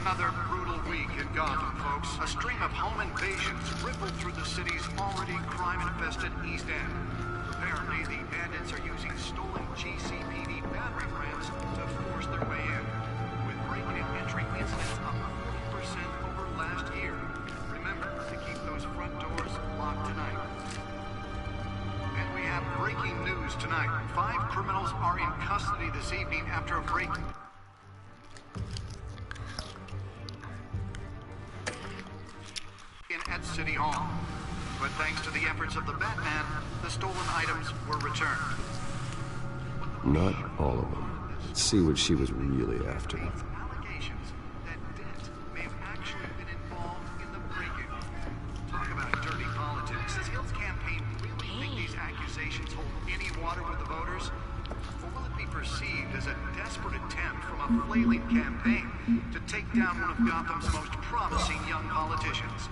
Another brutal week in Gotham, folks. A string of home invasions rippled through the city's already crime-infested East End. Apparently, the bandits are using stolen GCPD battering rams to force their way in, with break-in entry incidents up 40% over last year. Remember to keep those front doors locked tonight. And we have breaking news tonight. 5 criminals are in custody this evening after a break-in at City Hall. But thanks to the efforts of the Batman, the stolen items were returned. Not all of them. Let's see what she was really after. Allegations that Dent may have actually been involved in the break-in. Talk about dirty politics. Does Hill's campaign really think these accusations hold any water with the voters? Or will it be perceived as a desperate attempt from a flailing campaign to take down one of Gotham's most promising young politicians?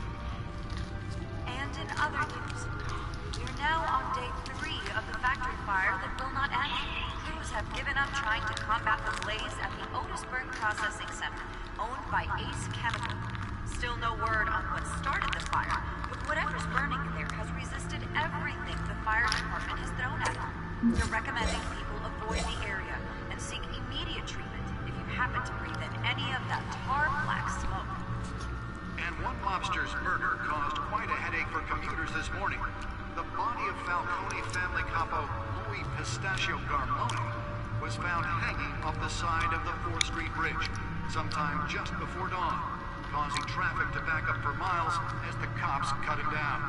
In other news, we're now on day 3 of the factory fire that will not end. Crews have given up trying to combat the blaze at the Otisburg Processing Center, owned by Ace Chemical. Still no word on what started the fire, but whatever's burning in there has resisted everything the fire department has thrown at it. They're recommending people avoid the area and seek immediate treatment if you happen to breathe in any of that tar black smoke. And one mobster's murder caused quite a headache for commuters this morning. The body of Falcone family capo Louis Pistachio Garmoni was found hanging off the side of the 4th Street Bridge sometime just before dawn, causing traffic to back up for miles as the cops cut him down.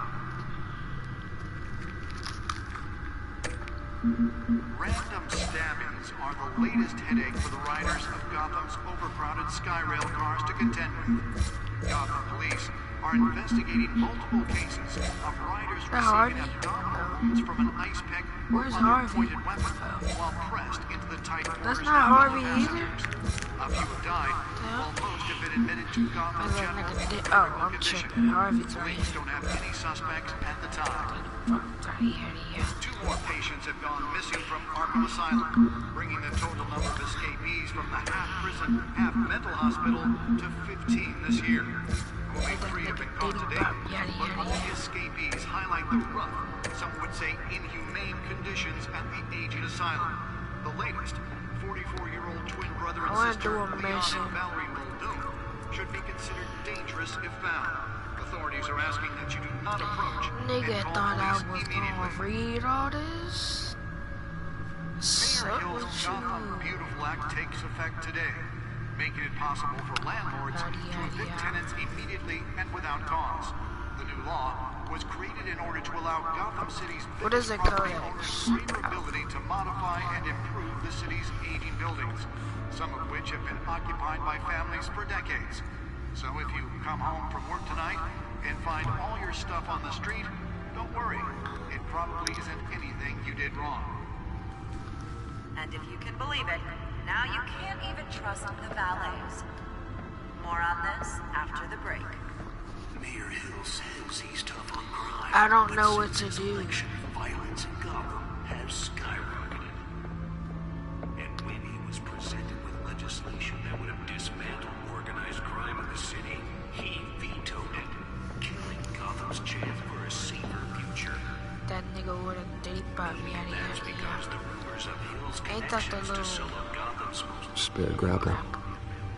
Random stabbings are the latest headache for the riders of Gotham's overcrowded Skyrail cars to contend with. Gotham police are investigating multiple cases of riders receiving abdominal wounds from an ice pick or other pointed weapon while pressed into the tight quarters of the passengers. A few have died, while most have been admitted to Gotham General critical condition. Police don't have any suspects at the time. 2 more patients have gone missing from Arkham Asylum, bringing the total number of escapees from the half-prison, half-mental hospital to 15 this year. Only 3 have been caught to date, but all the escapees highlight the rough, some would say inhumane conditions at the aging asylum. The latest, 44-year-old twin brother and sister, Leon and Valerie Muldoon, should be considered dangerous if found. Authorities are asking that you do not approach Nigga and thought I call was police gonna immediately. read all this. Mayor Hill's Gotham Beautiful Act takes effect today, making it possible for landlords to evict tenants immediately and without cause. The new law was created in order to allow Gotham City's biggest property owners greater ability to modify and improve the city's aging buildings, some of which have been occupied by families for decades. So if you come home from work tonight and find all your stuff on the street, don't worry. It probably isn't anything you did wrong. And if you can believe it, now you can't even trust the valets. More on this after the break. Mayor Hill says he's tough on crime. I don't know what to do. Violence in Gotham has skyrocketed. And when he was presented with legislation that would have dismantled organized crime in the city, he vetoed it, killing Gotham's chance for a safer future. That nigga would've deep by me out of That's here. because the rumors of Hill's Ain't that the connections to little... some of Gotham's most... Spare grapple.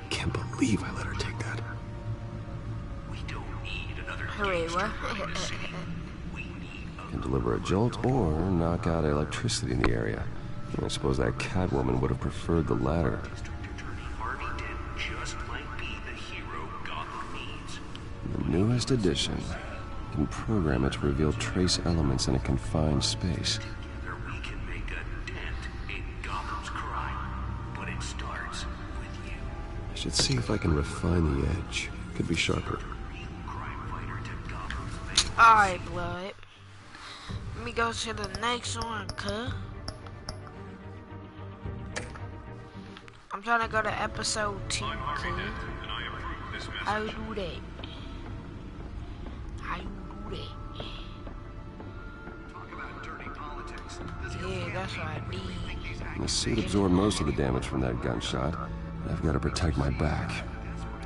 Can't believe I let her take that. We don't need another Wait, what? in the city. We need a Can deliver a jolt or knock out electricity in the area. I suppose that Catwoman would have preferred the latter. District Attorney Harvey Dent just might be the hero Gotham needs. The newest edition can program it to reveal trace elements in a confined space. Together we can make a dent in Gotham's crime. But it starts with you. I should see if I can refine the edge. Could be sharper. Real crime fighter to Gotham's main. Alright, blood. Let me go to the next one, cuh. I'm trying to go to episode 2, I'm Harvey cuh. Dent, and I approve this message. How you do that? How you do that? Talk about dirty politics. suspects. This Yeah, that's what I need. The suit absorbed most of the damage from that gunshot. I've got to protect my back,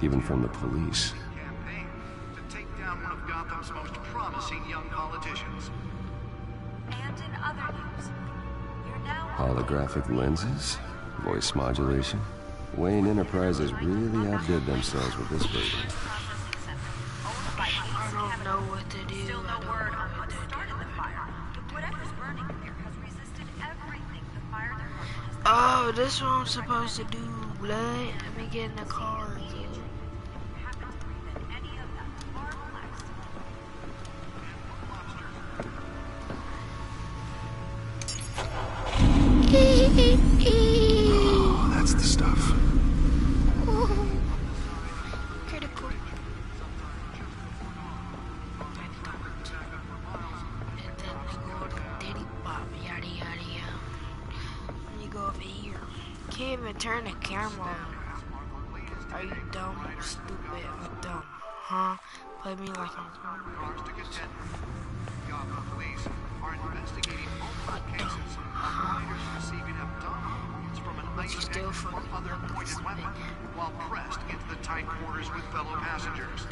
even from the police. campaign to take down one of Gotham's most promising young politicians. And in other news, you're now Holographic lenses? Voice modulation? Wayne Enterprises really outdid themselves with this version. processing center owned by I Ace don't know Chemical. what to do. Still I no don't word know on what what to started do. the fire. But whatever's burning in there has resisted everything the fire department has done. Oh, this what I'm supposed to do, blood. Let me get in the car. Happen to breathe in any of that complex. Oh, that's the stuff. Critical. And then they go to Diddy Bop, yada yada yada. Let me go over here. Can't even turn the camera on. Are you dumb, stupid, or dumb? Huh? Play me like I'm Cars to contend with. Gotham police are investigating multiple cases of riders receiving abdominal wounds from an ice pick still or fucking other love pointed this weapon thing. while pressed into the tight quarters with fellow passengers.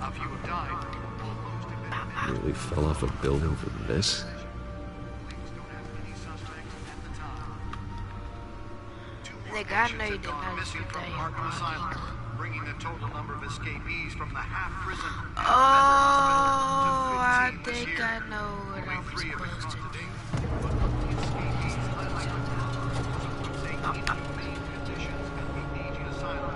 A few have died, while most have been Really fell off a building for this? Police don't have any suspects at the time. Two more Nigga, I patients know you have did gone not missing shoot from that Arkham young Asylum, boy. bringing the total number of escapees from the half-prison Oh, I to 15 this think year. I know what Only I'm 3 have been supposed to caught to do. date. But the escapees highlight the inhumane conditions at the aging asylum.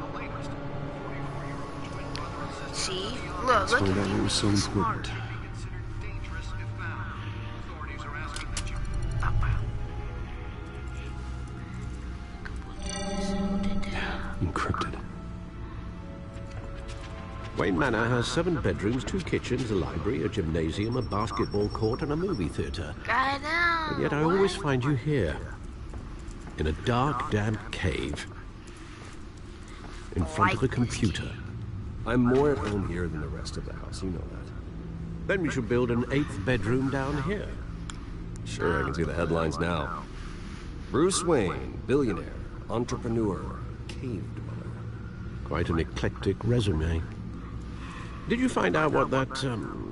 The latest, 44-year-old twin brother and sister See? Look Turned at out me. it was so Smart. important. be considered dangerous if found. Authorities are asking that you Encrypted. Wayne Manor has 7 bedrooms, 2 kitchens, a library, a gymnasium, a basketball court, and a movie theater. I know. And yet I always find you here, in a dark, damp cave, in front of a computer. I'm more at home here than the rest of the house, you know that. Then we should build an 8th bedroom down here. Sure, I can see the headlines now. Bruce Wayne, billionaire, entrepreneur, cave dweller. Quite an eclectic resume. Did you find out what that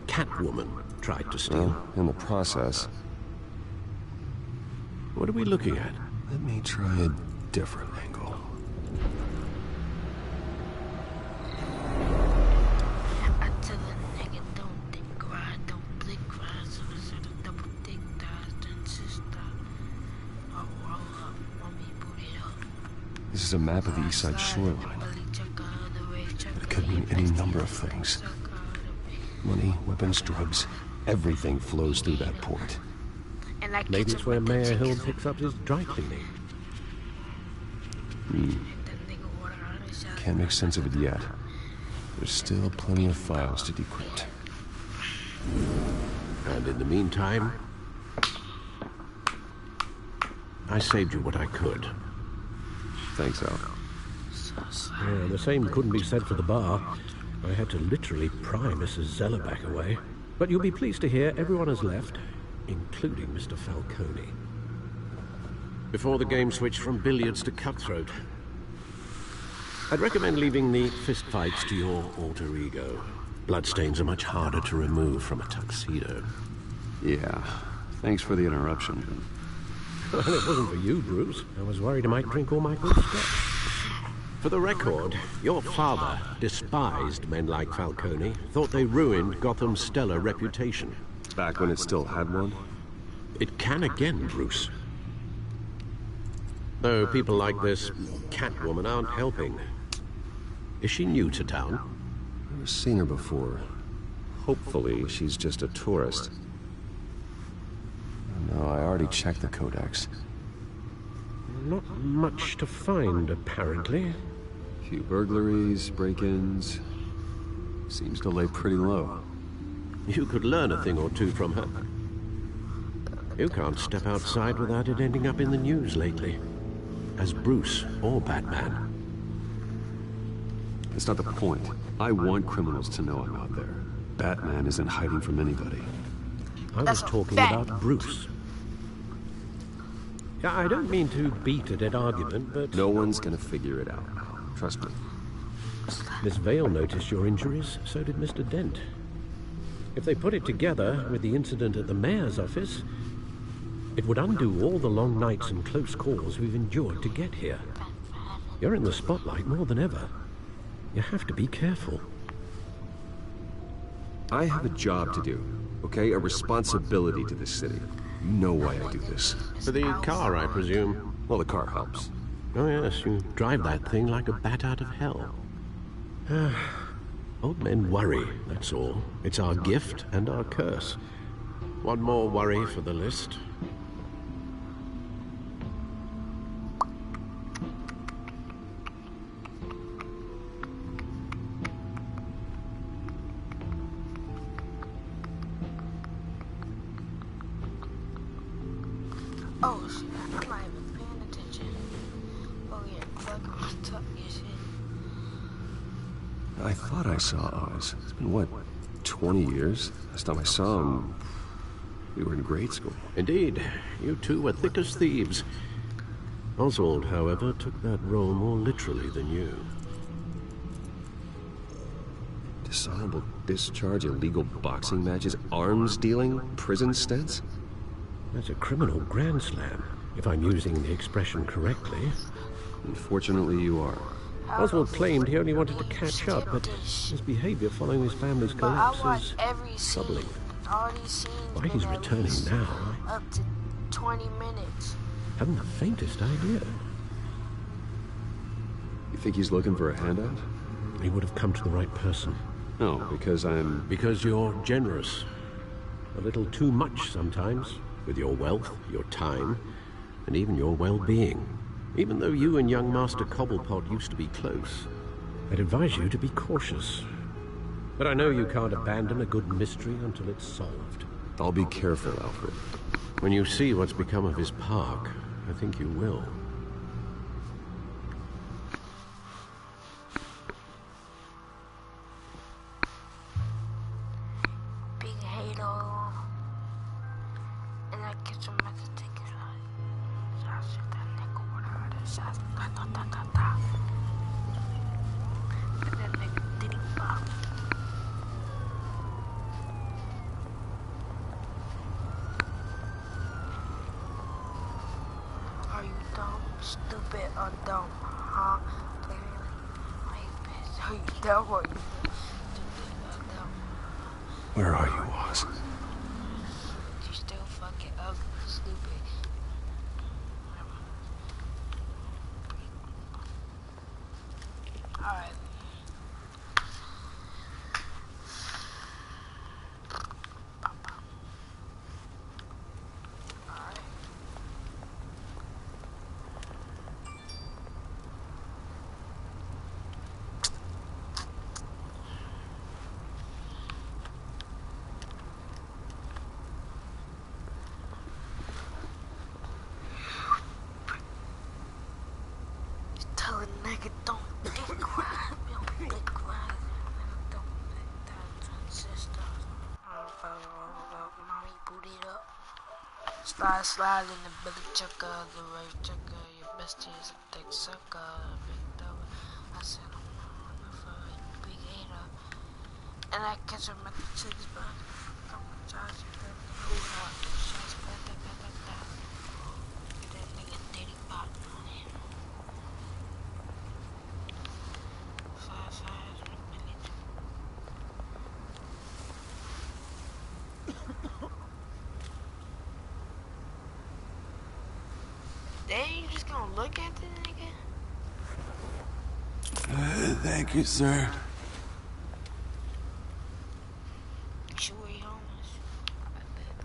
Catwoman tried to steal? Well, in the process, What are we looking at? let me try a different angle. I tell a nigga don't think cry, don't blink cry, so I said a double think dies, then sister. Oh, roll up, mommy boot it up. This is a map of the east side shoreline. It could mean any number of things. Money, weapons, drugs, everything flows through that port. And I Maybe catch it's him where with the Mayor Hill chicks. picks up his dry cleaning. That nigga water on his side. Can't make sense of it yet. There's still plenty of files to decrypt. And in the meantime, I saved you what I could. Thanks, Al. Yeah, the same couldn't be said for the bar. I had to literally pry Mrs. Zellerback away. But you'll be pleased to hear everyone has left, including Mr. Falcone. Before the game switched from billiards to cutthroat. I'd recommend leaving the fistfights to your alter ego. Bloodstains are much harder to remove from a tuxedo. Yeah. Thanks for the interruption. Well, it wasn't for you, Bruce. I was worried I might drink all my good stuff. For the record, your father despised men like Falcone, thought they ruined Gotham's stellar reputation. Back when it still had one? It can again, Bruce. Though people like this Catwoman aren't helping. Is she new to town? Never seen her before. Hopefully, she's just a tourist. No, I already checked the codex. Not much to find, apparently. Few burglaries, break-ins. Seems to lay pretty low. You could learn a thing or two from her. You can't step outside without it ending up in the news lately. As Bruce or Batman. That's not the point. I want criminals to know I'm out there. Batman isn't hiding from anybody. I was That's a talking fact. about Bruce. Yeah, I don't mean to beat a dead argument, but... No one's gonna figure it out. Trust me. Miss Vale noticed your injuries, so did Mr. Dent. If they put it together with the incident at the mayor's office, it would undo all the long nights and close calls we've endured to get here. You're in the spotlight more than ever. You have to be careful. I have a job to do, okay? A responsibility to this city. You know why I do this. For the car, I presume. Well, the car helps. Oh yes, you drive that thing like a bat out of hell. Old men worry, that's all. It's our gift and our curse. One more worry for the list. Oh shit, I'm not even paying attention. Oh yeah, fuck my tuck your shit. I thought I saw Oz. It's been, what, 20 years? Last time I saw him, we were in grade school. Indeed, you two were thick as thieves. Oswald, however, took that role more literally than you. Dishonorable discharge, illegal boxing matches, arms dealing, prison stints? That's a criminal grand slam, if I'm using the expression correctly. Unfortunately, you are. Oswald claimed he only wanted to catch up, but his behavior following his family's But I collapse watch is every scene. troubling. All these scenes. Why he's been at returning least now, Up to 20 minutes. I haven't the faintest idea. You think he's looking for a handout? He would have come to the right person. No, because I'm... Because you're generous. A little too much sometimes, with your wealth, your time, and even your well-being. Even though you and young Master Cobblepot used to be close, I'd advise you to be cautious. But I know you can't abandon a good mystery until it's solved. I'll be careful, Alfred. When you see what's become of his park, I think you will. Big halo. And I get some other tickets like shots at that nigga without the shots. And that nigga diddy bop. Are you dumb, stupid, or dumb? Huh? Are you dumb or you stupid or dumb? Where are you, Oz? You still fucking ugly, stupid. Alright. Alright. Tell a nigga don't dick ride. Don't dick ride. Don't dick that transistor. Mommy boot it up. Slide in the belly chucker, the right chucker. Your bestie is a dick sucker. Big double. I said I'm a for a big hater. And I catch him at the chicks back. Come on, Josh, you better know how. Shots back, that. That nigga diddy bop on him. 5 in a minute. Dang, you just gonna look at this nigga? Thank you, sir. Sure he homeless. I bet.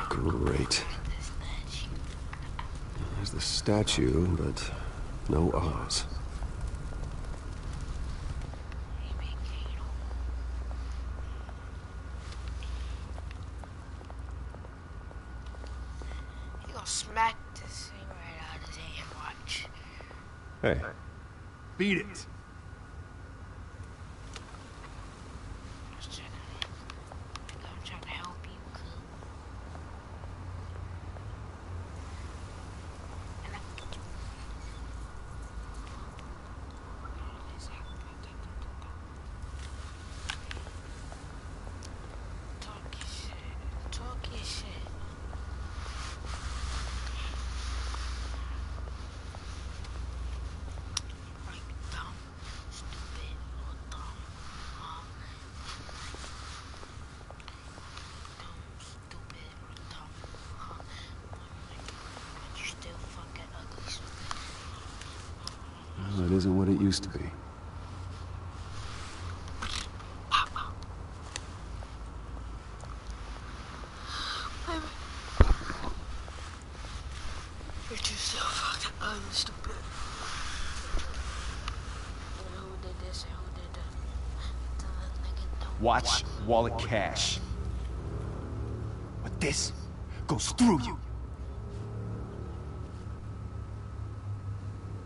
Great. There's the statue, but no Oz. I'll smack this thing right out of his hand, watch. Hey, Beat it. I'm trying to help you, cuz. Talk your shit. Like dumb, stupid, or dumb, huh? Dumb, stupid, or dumb, huh? But you still fucking ugly, stupid. well, it isn't what it used to be. You're just so fucking ugly, stupid. And who did this and who did that? Tell that nigga don't Watch Wallet Cash. But this goes through you.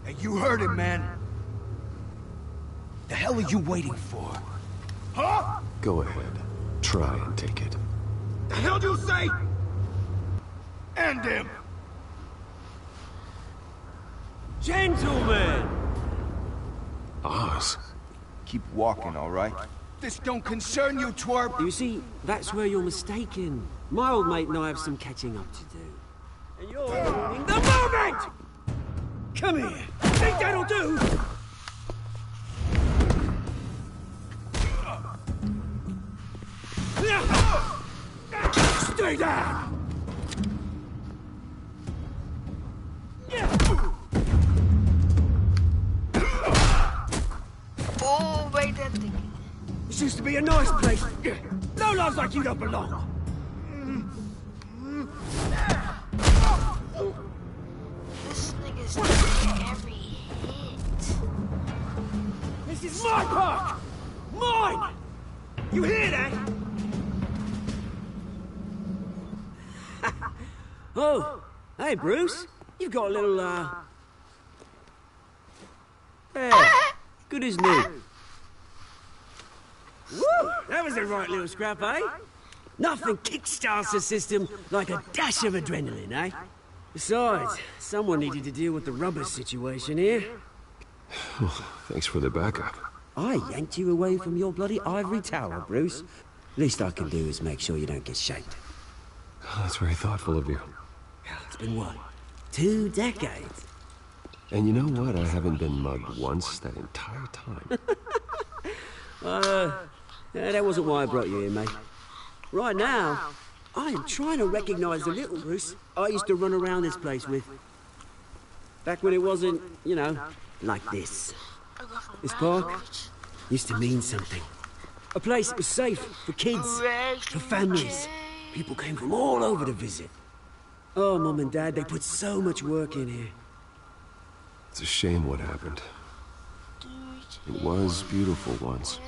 Hey, you heard it, man. The hell are you waiting for? Huh? Go ahead. Try and take it. The hell do you say? End him! Gentlemen! Oz. Keep walking, all right? This don't concern you, twerp. You see, that's where you're mistaken. My old mate and I have some catching up to do. And you're ruining the moment! Come here! Think that'll do? Stay down! Oh, wait, that thing. This used to be a nice place. No loves like you don't belong. This nigga's taking every hit. This is my park! Mine! You hear that? Oh, hey, Bruce. You've got a little, Yeah, good as new. Woo! That was a right little scrap, eh? Nothing kickstarts the system like a dash of adrenaline, eh? Besides, someone needed to deal with the rubber situation here. Thanks for the backup. I yanked you away from your bloody ivory tower, Bruce. Least I can do is make sure you don't get shanked. That's very thoughtful of you. It's been what? 2 decades? And you know what? I haven't been mugged once that entire time. That wasn't why I brought you here, mate. Right now, I am trying to recognize the little Bruce I used to run around this place with. Back when it wasn't, you know, like this. This park used to mean something. A place that was safe for kids, for families. People came from all over to visit. Oh, Mum and Dad, they put so much work in here. It's a shame what happened. It was beautiful once.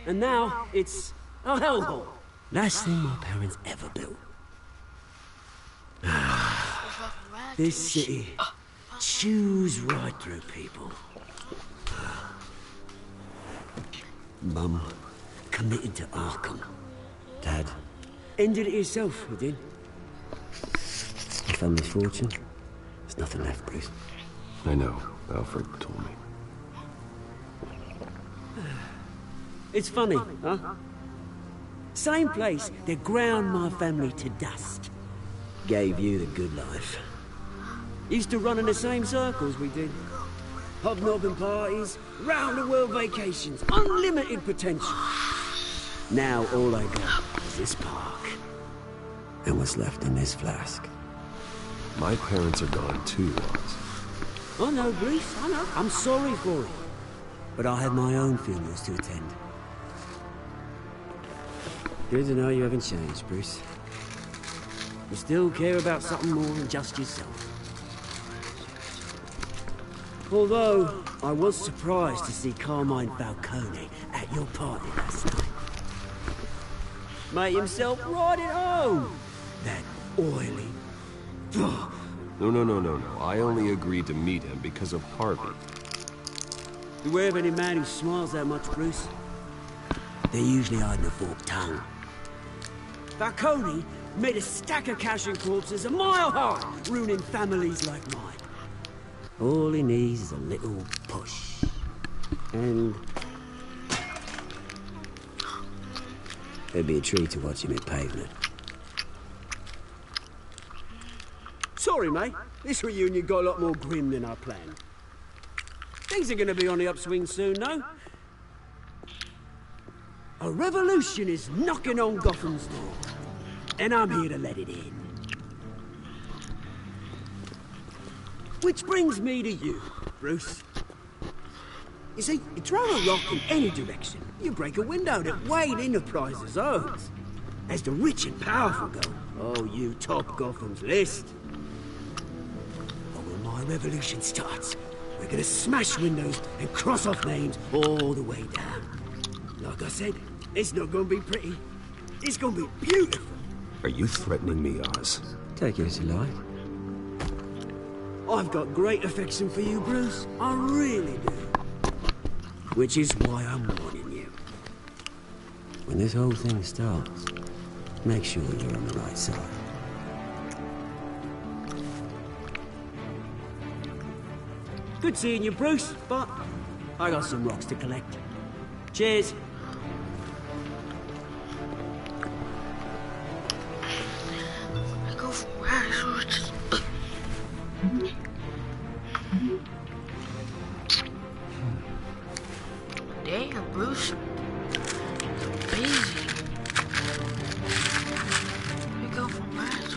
And now, it's a hellhole. Last thing my parents ever built. This city chews right through people. Mum committed to Arkham. Dad ended it yourself, you did. My family's fortune. There's nothing left, Bruce. I know. Alfred told me. It's funny, huh? Same place that ground my family to dust. Gave you the good life. Used to run in the same circles we did. Hobnobbing parties, round-the-world vacations, unlimited potential. Now all I got is this park. And what's left in this flask. My parents are gone too, Oz. I know, Bruce, I know. I'm sorry for it. But I have my own funerals to attend. Good to know you haven't changed, Bruce. You still care about something more than just yourself. Although, I was surprised to see Carmine Falcone at your party last night. Made himself right at home. That oily, No. I only agreed to meet him because of Harvey. Beware of any man who smiles that much, Bruce. They're usually hiding a forked tongue. Falcone made a stack of cash and corpses a mile high, ruining families like mine. All he needs is a little push. And it'd be a treat to watch him hit pavement. Sorry, mate. This reunion got a lot more grim than I planned. Things are gonna be on the upswing soon, though. A revolution is knocking on Gotham's door, and I'm here to let it in. Which brings me to you, Bruce. You see, you throw a rock in any direction, you break a window that Wayne Enterprises owns. As the rich and powerful go, oh, you top Gotham's list. But when my revolution starts, we're gonna smash windows and cross off names all the way down. Like I said, it's not gonna be pretty. It's gonna be beautiful. Are you threatening me, Oz? Take it as you like. I've got great affection for you, Bruce. I really do. Which is why I'm warning you. When this whole thing starts, make sure you're on the right side. Good seeing you, Bruce, but I got some rocks to collect. Cheers. I go for rabbits. Damn, Bruce. Busy. We go for rabbits.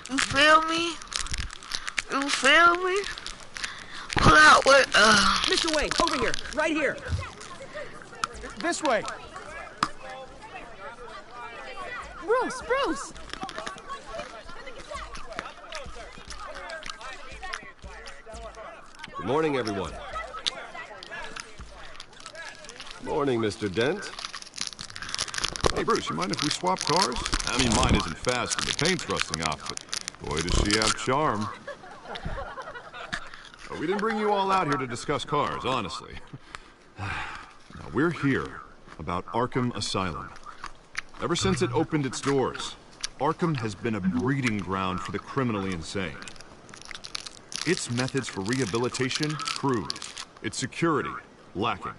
You feel me? You feel me? Pull out what, Mr. Wayne, over here, right here. This way. Bruce! Good morning, everyone. Morning, Mr. Dent. Hey, Bruce, you mind if we swap cars? I mean, mine isn't fast and the paint's rusting off, but boy, does she have charm. Oh, we didn't bring you all out here to discuss cars, honestly. Now, we're here about Arkham Asylum. Ever since it opened its doors, Arkham has been a breeding ground for the criminally insane. Its methods for rehabilitation, crude. Its security, lacking.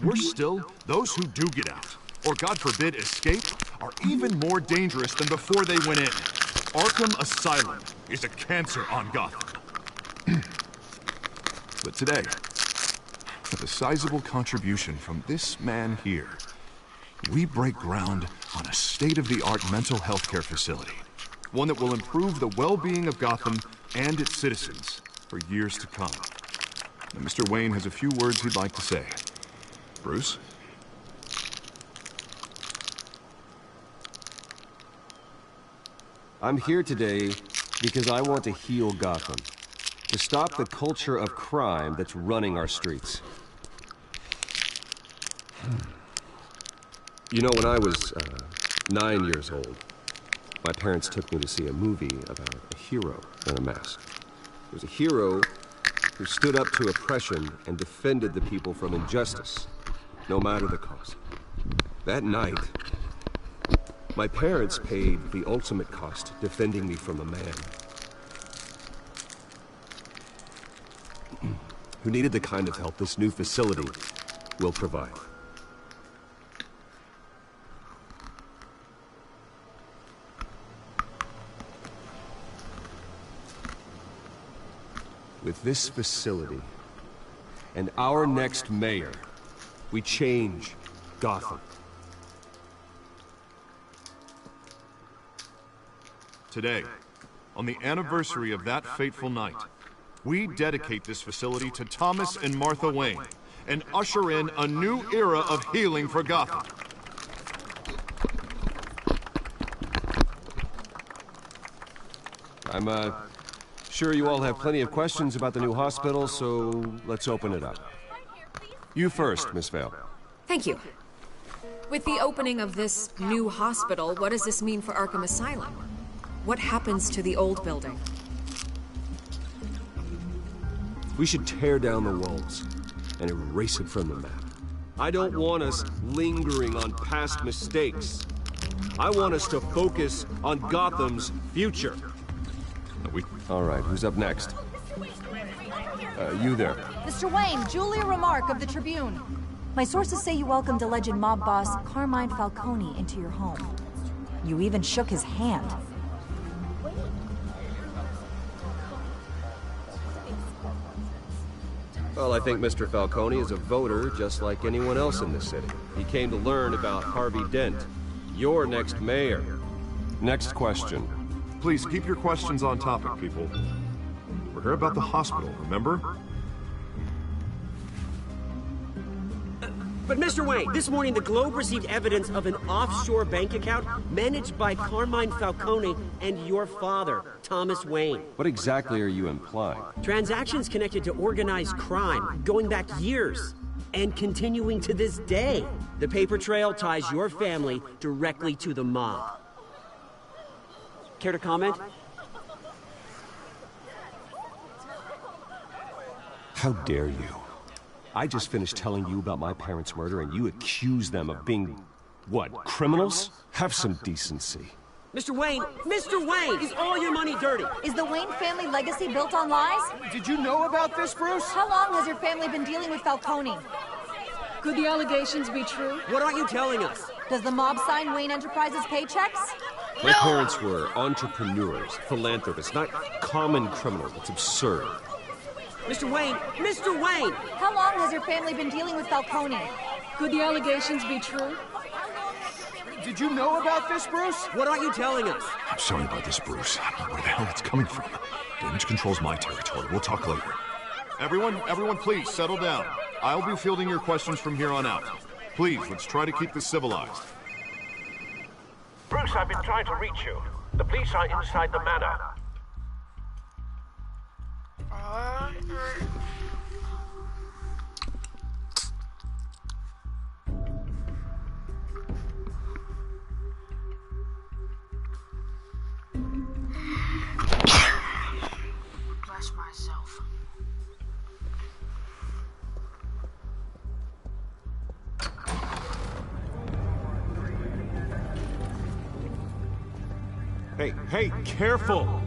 Worse still, those who do get out, or God forbid escape, are even more dangerous than before they went in. Arkham Asylum is a cancer on Gotham. But today, with a sizable contribution from this man here, we break ground on a state-of-the-art mental health care facility. One that will improve the well-being of Gotham and its citizens for years to come. Now, Mr. Wayne has a few words he'd like to say. Bruce? I'm here today because I want to heal Gotham. To stop the culture of crime that's running our streets. You know, when I was 9 years old, my parents took me to see a movie about a hero in a mask. It was a hero who stood up to oppression and defended the people from injustice, no matter the cost. That night, my parents paid the ultimate cost defending me from a man who needed the kind of help this new facility will provide. With this facility and our next mayor, we change Gotham. Today, on the anniversary of that fateful night, we dedicate this facility to Thomas and Martha Wayne and usher in a new era of healing for Gotham. I'm sure you all have plenty of questions about the new hospital, so let's open it up. You first, Miss Vale. Thank you. With the opening of this new hospital, what does this mean for Arkham Asylum? What happens to the old building? We should tear down the walls and erase it from the map. I don't want us lingering on past mistakes. I want us to focus on Gotham's future. All right, who's up next? You there. Mr. Wayne, Julia Remark of the Tribune. My sources say you welcomed alleged mob boss Carmine Falcone into your home. You even shook his hand. Well, I think Mr. Falcone is a voter just like anyone else in this city. He came to learn about Harvey Dent, your next mayor. Next question. Please keep your questions on topic, people. We're here about the hospital, remember? But Mr. Wayne, this morning the Globe received evidence of an offshore bank account managed by Carmine Falcone and your father, Thomas Wayne. What exactly are you implying? Transactions connected to organized crime, going back years, and continuing to this day. The paper trail ties your family directly to the mob. Care to comment? How dare you? I just finished telling you about my parents' murder and you accuse them of being, what, criminals? Have some decency. Mr. Wayne, is all your money dirty? Is the Wayne family legacy built on lies? Did you know about this, Bruce? How long has your family been dealing with Falcone? Could the allegations be true? What aren't you telling us? Does the mob sign Wayne Enterprises paychecks? My parents were entrepreneurs, philanthropists, not common criminals. It's absurd. Mr. Wayne! How long has your family been dealing with Falcone? Could the allegations be true? Did you know about this, Bruce? What aren't you telling us? I'm sorry about this, Bruce. I don't know where the hell it's coming from. Damage control's my territory. We'll talk later. Everyone, please, settle down. I'll be fielding your questions from here on out. Please, let's try to keep this civilized. Bruce, I've been trying to reach you. The police are inside the manor. Bless myself. Hey, careful!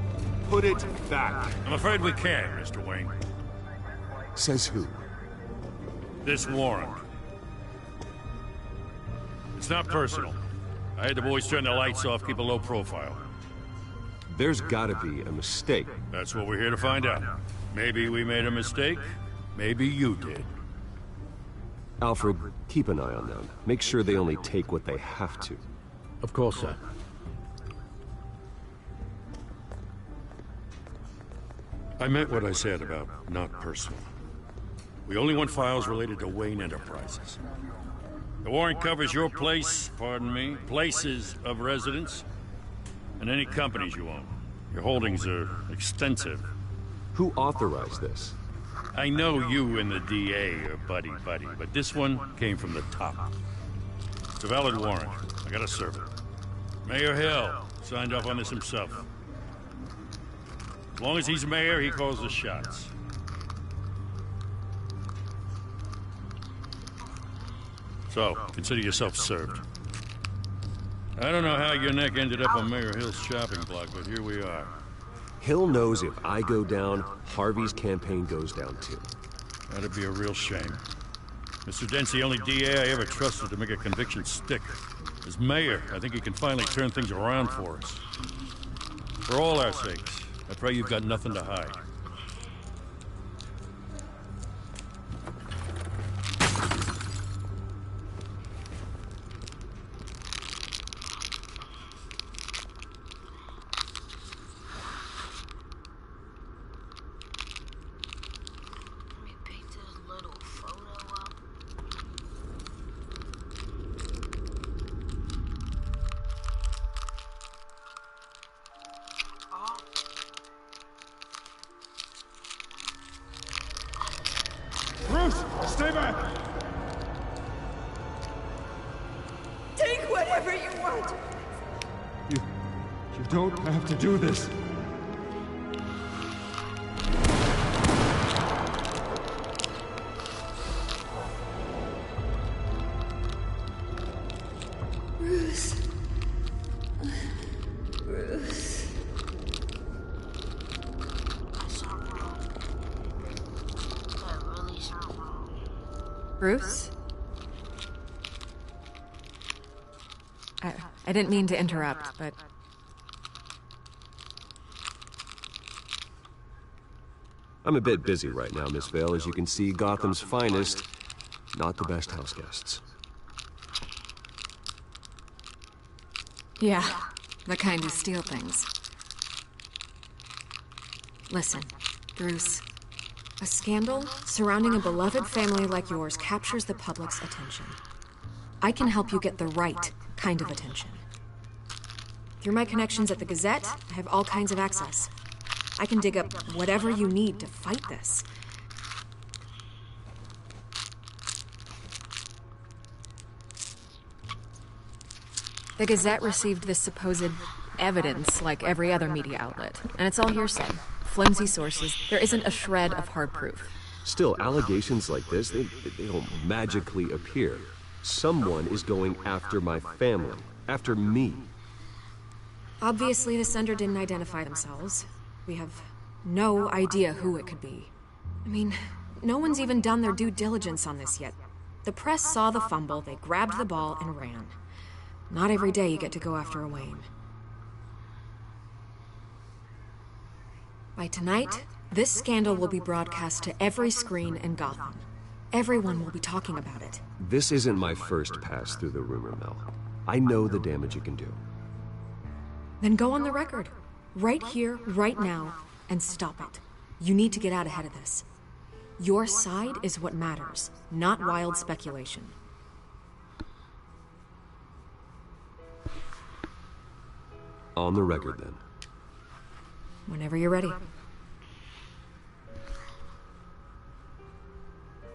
Put it back. I'm afraid we can't, Mr. Wayne. Says who? This warrant. It's not personal. I had the boys turn the lights off, keep a low profile. There's gotta be a mistake. That's what we're here to find out. Maybe we made a mistake. Maybe you did. Alfred, keep an eye on them. Make sure they only take what they have to. Of course, sir. I meant what I said about not personal. We only want files related to Wayne Enterprises. The warrant covers your places of residence, and any companies you own. Your holdings are extensive. Who authorized this? I know you and the DA are buddy-buddy, but this one came from the top. It's a valid warrant. I gotta serve it. Mayor Hill signed off on this himself. As long as he's mayor, he calls the shots. So, consider yourself served. I don't know how your neck ended up on Mayor Hill's shopping block, but here we are. Hill knows if I go down, Harvey's campaign goes down too. That'd be a real shame. Mr. Dent's the only DA I ever trusted to make a conviction stick. As mayor, I think he can finally turn things around for us. For all our sakes, I pray you've got nothing to hide. What? You don't have to do this. Bruce. Bruce. Bruce? I didn't mean to interrupt, but... I'm a bit busy right now, Miss Vale. As you can see, Gotham's finest, not the best house guests. Yeah, the kind who steal things. Listen, Bruce. A scandal surrounding a beloved family like yours captures the public's attention. I can help you get the right kind of attention. Through my connections at the Gazette, I have all kinds of access. I can dig up whatever you need to fight this. The Gazette received this supposed evidence like every other media outlet, and it's all hearsay. Flimsy sources. There isn't a shred of hard proof. Still, allegations like this, they don't magically appear. Someone is going after my family, after me. Obviously, the sender didn't identify themselves. We have no idea who it could be. I mean, no one's even done their due diligence on this yet. The press saw the fumble, they grabbed the ball and ran. Not every day you get to go after a Wayne. By tonight, this scandal will be broadcast to every screen in Gotham. Everyone will be talking about it. This isn't my first pass through the rumor mill. I know the damage it can do. Then go on the record. Right here, right now, and stop it. You need to get out ahead of this. Your side is what matters, not wild speculation. On the record, then. Whenever you're ready.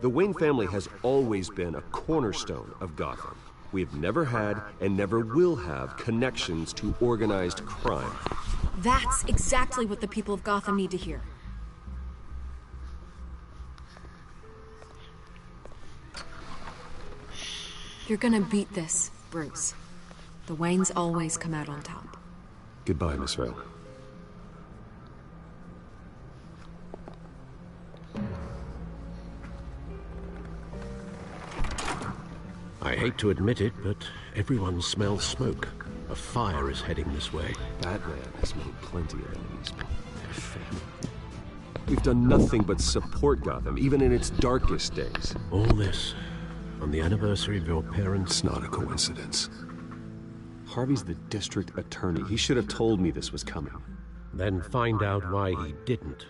The Wayne family has always been a cornerstone of Gotham. We have never had and never will have connections to organized crime. That's exactly what the people of Gotham need to hear. You're gonna beat this, Bruce. The Waynes always come out on top. Goodbye, Miss Vale. I hate to admit it, but everyone smells smoke. A fire is heading this way. Batman has made plenty of enemies, but their family. We've done nothing but support Gotham, even in its darkest days. All this on the anniversary of your parents'... It's not a coincidence. Harvey's the district attorney. He should have told me this was coming. Then find out why he didn't.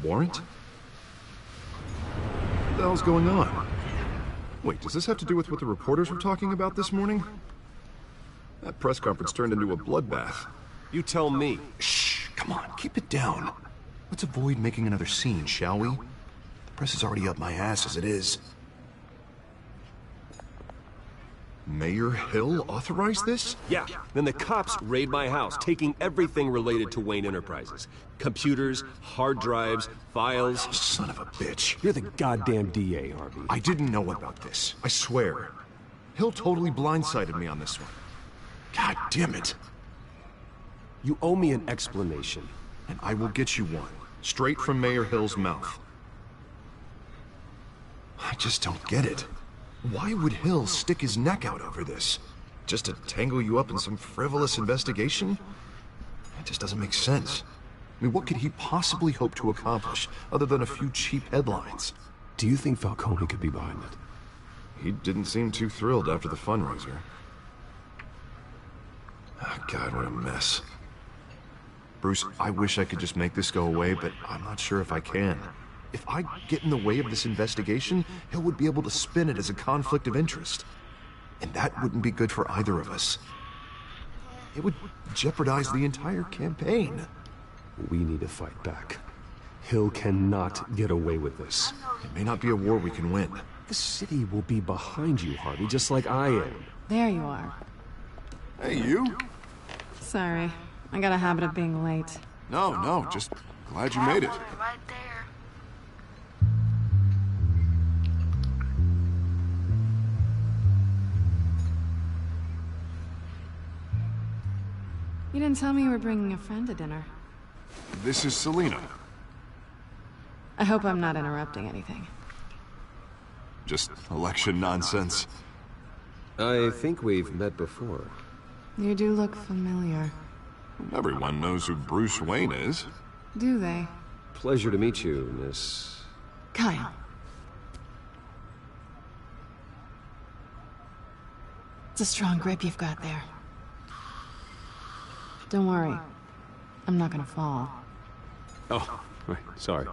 Warrant? What the hell's going on? Wait, does this have to do with what the reporters were talking about this morning? That press conference turned into a bloodbath. You tell me. Shh, come on, keep it down. Let's avoid making another scene, shall we? The press is already up my ass as it is. Mayor Hill authorized this? Yeah, then the cops raid my house, taking everything related to Wayne Enterprises. Computers, hard drives, files. Son of a bitch. You're the goddamn DA, Harvey. I didn't know about this, I swear. Hill totally blindsided me on this one. God damn it. You owe me an explanation. And I will get you one, straight from Mayor Hill's mouth. I just don't get it. Why would Hill stick his neck out over this? Just to tangle you up in some frivolous investigation? It just doesn't make sense. I mean, what could he possibly hope to accomplish, other than a few cheap headlines? Do you think Falcone could be behind it? He didn't seem too thrilled after the fundraiser. Oh, God, what a mess. Bruce, I wish I could just make this go away, but I'm not sure if I can. If I get in the way of this investigation, Hill would be able to spin it as a conflict of interest. And that wouldn't be good for either of us. It would jeopardize the entire campaign. We need to fight back. Hill cannot get away with this. It may not be a war we can win. The city will be behind you, Harvey, just like I am. There you are. Hey, you? Sorry. I got a habit of being late. No, just glad you made it. Right there. You didn't tell me you were bringing a friend to dinner. This is Selina. I hope I'm not interrupting anything. Just election nonsense. I think we've met before. You do look familiar. Everyone knows who Bruce Wayne is. Do they? Pleasure to meet you, Miss... Kyle. It's a strong grip you've got there. Don't worry. I'm not gonna fall. Oh, right, sorry.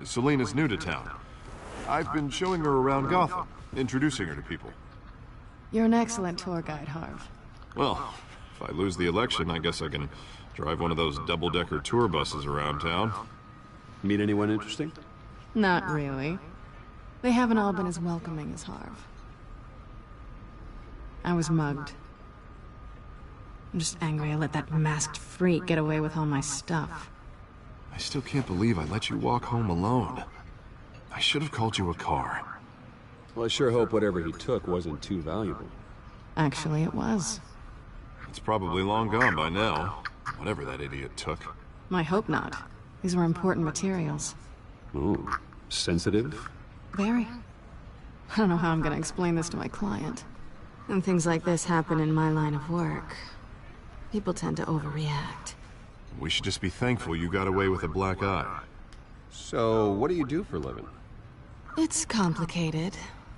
Selina's new to town. I've been showing her around Gotham, introducing her to people. You're an excellent tour guide, Harv. Well, if I lose the election, I guess I can drive one of those double-decker tour buses around town. Meet anyone interesting? Not really. They haven't all been as welcoming as Harv. I was mugged. I'm just angry I let that masked freak get away with all my stuff. I still can't believe I let you walk home alone. I should have called you a car. Well, I sure hope whatever he took wasn't too valuable. Actually, it was. It's probably long gone by now, whatever that idiot took. I hope not. These were important materials. Ooh, sensitive? Very. I don't know how I'm gonna explain this to my client. And things like this happen in my line of work. People tend to overreact. We should just be thankful you got away with a black eye. So, what do you do for a living? It's complicated.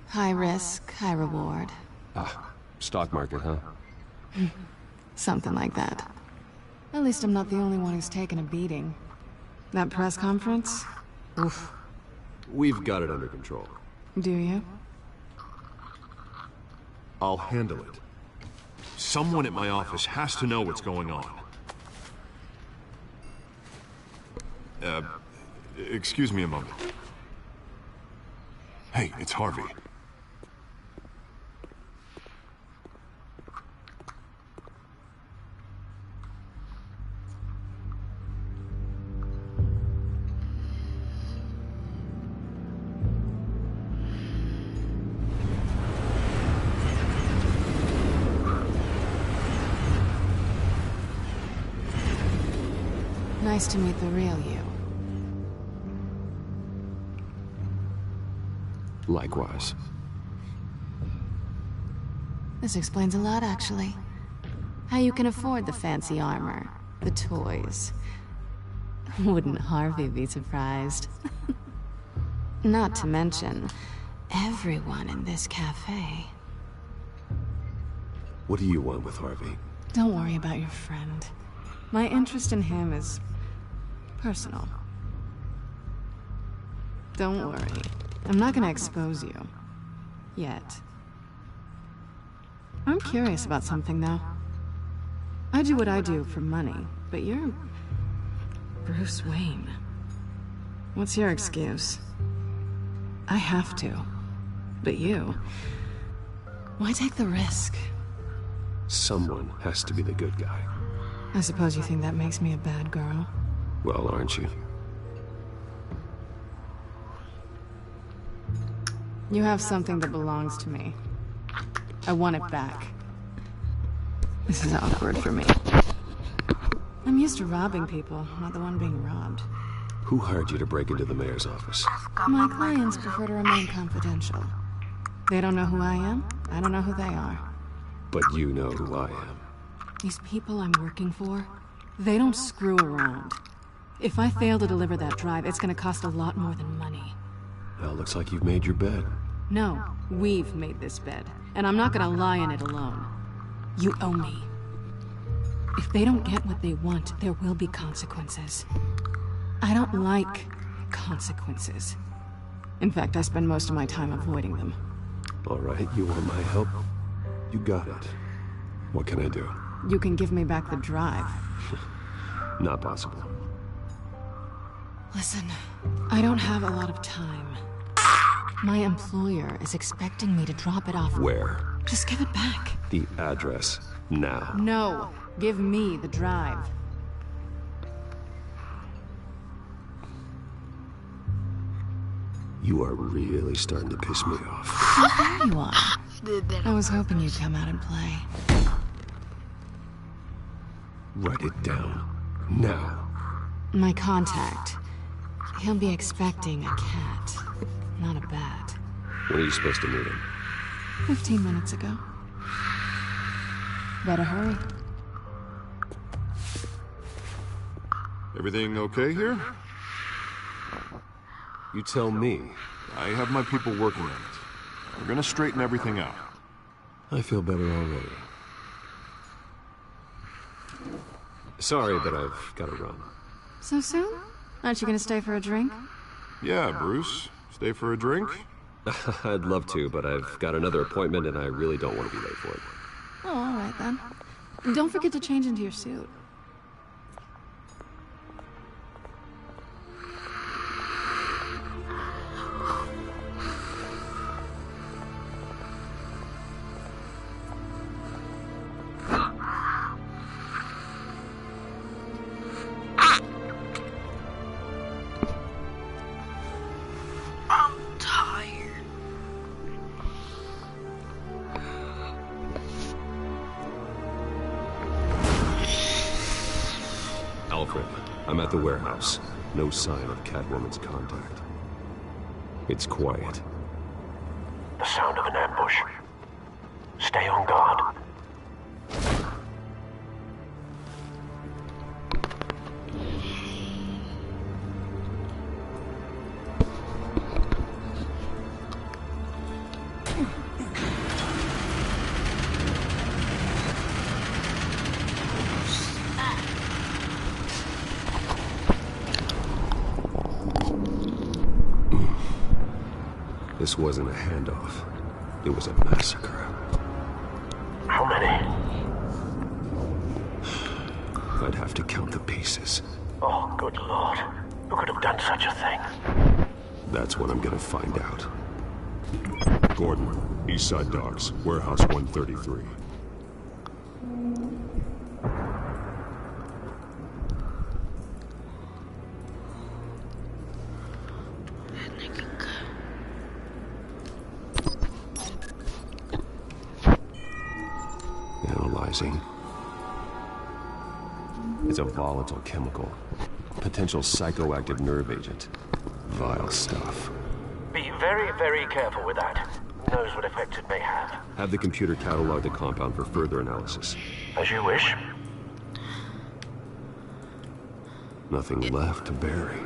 High risk, high reward. Ah, stock market, huh? Something like that. At least I'm not the only one who's taken a beating. That press conference? Oof. We've got it under control. Do you? I'll handle it. Someone at my office has to know what's going on. Excuse me a moment. Hey, it's Harvey. Nice to meet the real you. Likewise. This explains a lot, actually. How you can afford the fancy armor, the toys. Wouldn't Harvey be surprised? Not to mention, everyone in this cafe. What do you want with Harvey? Don't worry about your friend. My interest in him is personal. Don't worry. I'm not gonna expose you. Yet. I'm curious about something, though. I do what I do for money, but you're... Bruce Wayne. What's your excuse? I have to. But you... Why take the risk? Someone has to be the good guy. I suppose you think that makes me a bad girl? Well, aren't you? You have something that belongs to me. I want it back. This is awkward for me. I'm used to robbing people, not the one being robbed. Who hired you to break into the mayor's office? My clients prefer to remain confidential. They don't know who I am, I don't know who they are. But you know who I am. These people I'm working for, they don't screw around. If I fail to deliver that drive, it's gonna cost a lot more than money. Well, looks like you've made your bed. No, we've made this bed, and I'm not gonna lie in it alone. You owe me. If they don't get what they want, there will be consequences. I don't like consequences. In fact, I spend most of my time avoiding them. All right, you want my help? You got it. What can I do? You can give me back the drive. Not possible. Listen, I don't have a lot of time. My employer is expecting me to drop it off. Where? Just give it back. The address, now. No, give me the drive. You are really starting to piss me off. Oh, there you are. I was hoping you'd come out and play. Write it down. Now. My contact. He'll be expecting a cat, not a bat. When are you supposed to meet him? 15 minutes ago. Better hurry. Everything okay here? You tell me. I have my people working on it. We're gonna straighten everything out. I feel better already. Sorry, but I've got to run. So soon? Aren't you gonna stay for a drink? Yeah, Bruce. Stay for a drink? I'd love to, but I've got another appointment and I really don't want to be late for it. Oh, all right then. Don't forget to change into your suit. Alfred, I'm at the warehouse. No sign of Catwoman's contact. It's quiet. The sound of an ambush. Stay on guard. This wasn't a handoff. It was a massacre. How many? I'd have to count the pieces. Oh, good lord. Who could have done such a thing? That's what I'm gonna find out. Gordon, Eastside Docks, Warehouse 133. Analyzing. It's a volatile chemical. Potential psychoactive nerve agent. Vile stuff. Be very, very careful with that. Who knows what effects it may have. Have the computer catalog the compound for further analysis. As you wish. Nothing left to bury.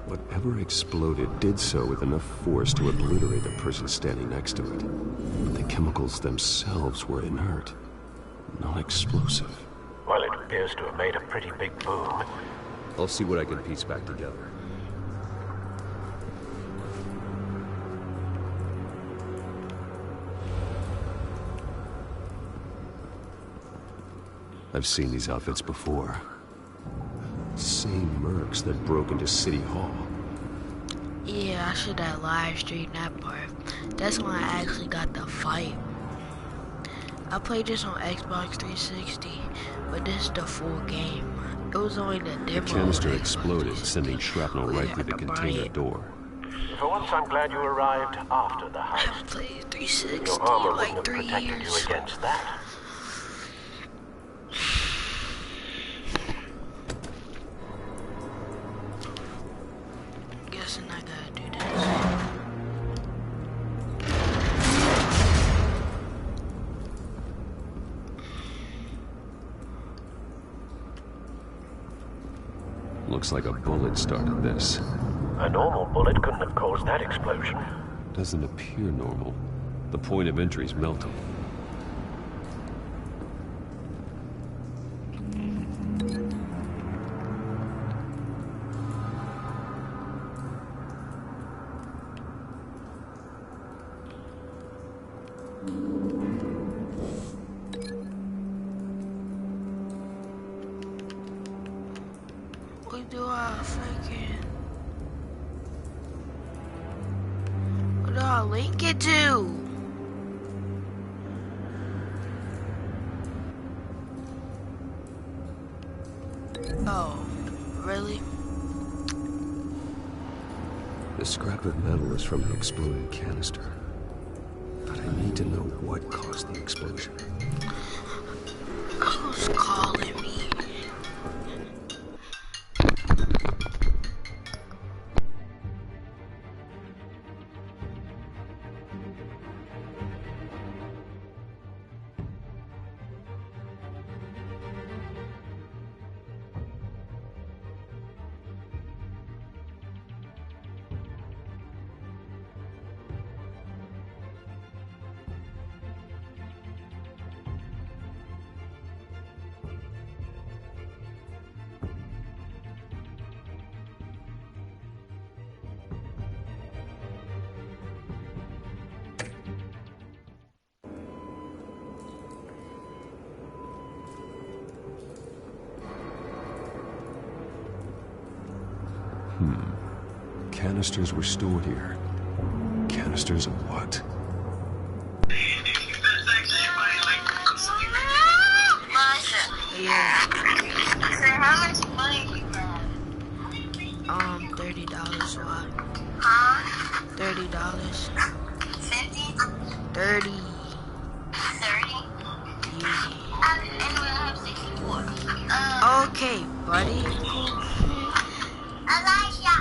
Whatever exploded did so with enough force to obliterate the person standing next to it. But the chemicals themselves were inert, non-explosive. Well, it appears to have made a pretty big boom. I'll see what I can piece back together. I've seen these outfits before. Same mercs that broke into City Hall. Yeah, I should have live streamed that part. That's when I actually got the fight. I played this on Xbox 360, but this is the full game. It was only the demo. The canister exploded, sending shrapnel right through the container door. For once, I'm glad you arrived after the heist. I played 360 Your armor like wouldn't have 3 protected years. you against that. guessing I gotta do this. Looks like a bullet started this. A normal bullet couldn't have caused that explosion. Doesn't appear normal. The point of entry's melting. What do I freaking... What do I link it to? Oh, really? The scrap of metal is from the exploded canister. But I need to know what caused the explosion. Who's calling me? Canisters were stored here. Canisters of what? Yeah. So how much money you got? $30 what? Huh? $30. 50? 30. 30? And we'll have 64. Okay, buddy. Elijah,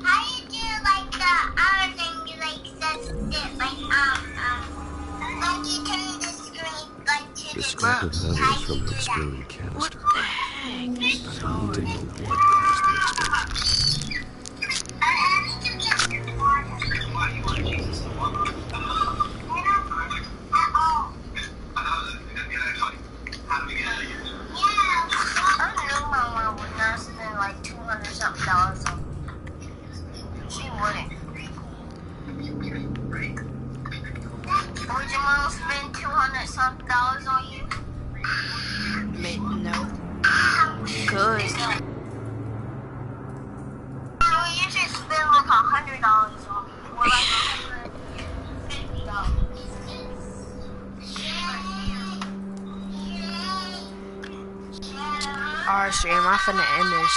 how do you do like the other thing you like says it like you turn the screen like to The scrap of metal is from the exploded canister. But I need to know what caused the explosion. Would your mom spend $200-something on you? No. Good. Well, you should spend like $100 on me, or like $150. Alright, stream, I'm finna end this